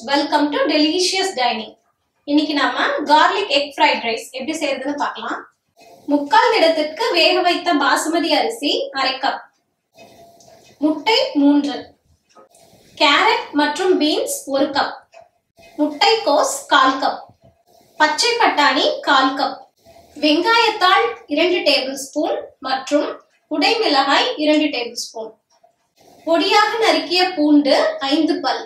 Welcome to delicious dining. இன்னைக்கு நாம garlic egg fried rice எப்படி செய்யறதுன்னு பார்க்கலாம். முக்கால் இடத்துக்கு வேக வைத்த பாசுமதி அரிசி 1/2 கப், முட்டை 3, கேரட் மற்றும் பீன்ஸ் 1 கப், முட்டைக்கோஸ் 1/4 கப், பச்சை பட்டாணி 1/4 கப், வெங்காயத்தாள் 2 டேபிள் ஸ்பூன் மற்றும் குடைமிளகாய் 2 டேபிள் ஸ்பூன், பொடியாக நறுக்கிய பூண்டு 5 பல்,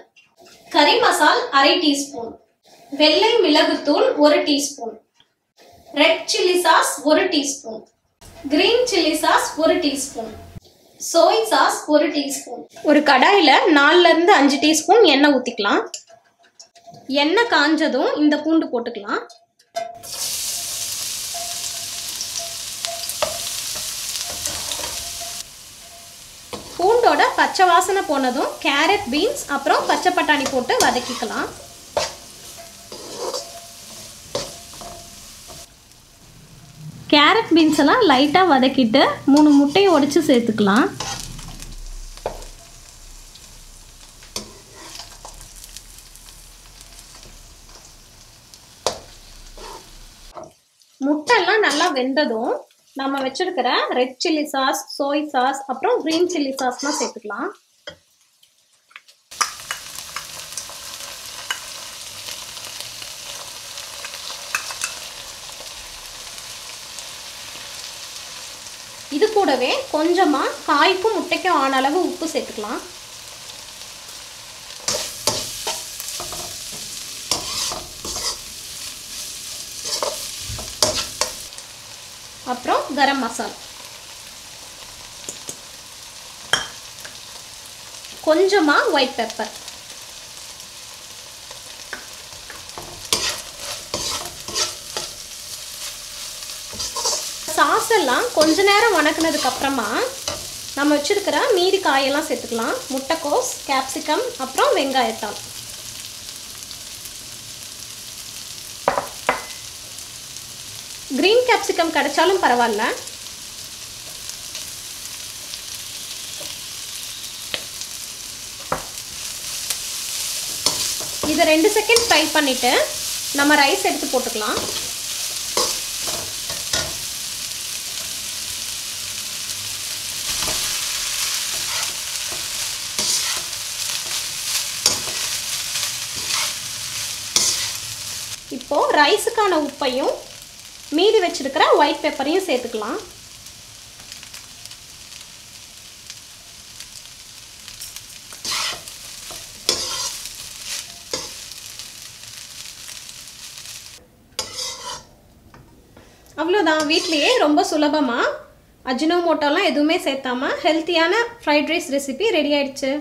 கறி மசால் 1/2 டீஸ்பூன், வெள்ளை மிளகுத்தூள் 1 teaspoon, red chilli sauce 1 teaspoon, green chilli sauce 1 teaspoon, சோய் சாஸ் 1 டீஸ்பூன். ஒரு கடாயில 4 இருந்து 5 டீஸ்பூன் எண்ணெய் ஊத்திக்கலாம். எண்ணெய் காஞ்சதும் இந்த பூண்டு போட்டுக்கலாம். பூண்டோட பச்சை வாசனை போனதும் கேரட், பீன்ஸ் அப்புறம் பச்சை பட்டாணி போட்டு வதக்கிக்கலாம். கேரட் பீன்ஸ் எல்லாம் லைட்டாக வதக்கிட்டு 3 முட்டையை உடைச்சு சேர்த்துக்கலாம். முட்டைலாம் நல்லா வெந்ததும் நம்ம வச்சிருக்கிற ரெட் சில்லி சாஸ், சோய் சாஸ் அப்புறம் கிரீன் சில்லி சாஸ்லாம் சேர்த்துக்கலாம். இது கூடவே கொஞ்சமா காய்க்கும் முட்டைக்கும் ஆன அளவு உப்பு சேர்த்துக்கலாம். அப்புறம் கரம் மசாலா, கொஞ்சமா ஒயிட் பெப்பர், சாஸ் எல்லாம் கொஞ்ச நேரம் வணக்கினதுக்கு அப்புறமா நம்ம வச்சிருக்கிற மீதி காயெல்லாம் சேர்த்துக்கலாம். முட்டைக்கோஸ், கேப்சிகம் அப்புறம் வெங்காயத்தாள். கிரீன் கேப்சிகம் கிடைச்சாலும் பரவாயில்ல. இதை 2 செகண்ட் ஃப்ரை பண்ணிட்டு நம்ம ரைஸ் எடுத்து போட்டுக்கலாம். இப்போ ரைஸுக்கான உப்பையும் மீதி வச்சிருக்கிற ஒயிட் பெப்பரையும் சேர்த்துக்கலாம். அவ்வளோதான், வீட்லேயே ரொம்ப சுலபமாக அஜினோமோட்டோலாம் எதுவுமே சேர்த்தாம ஹெல்த்தியான ஃப்ரைட் ரைஸ் ரெசிபி ரெடி ஆயிடுச்சு.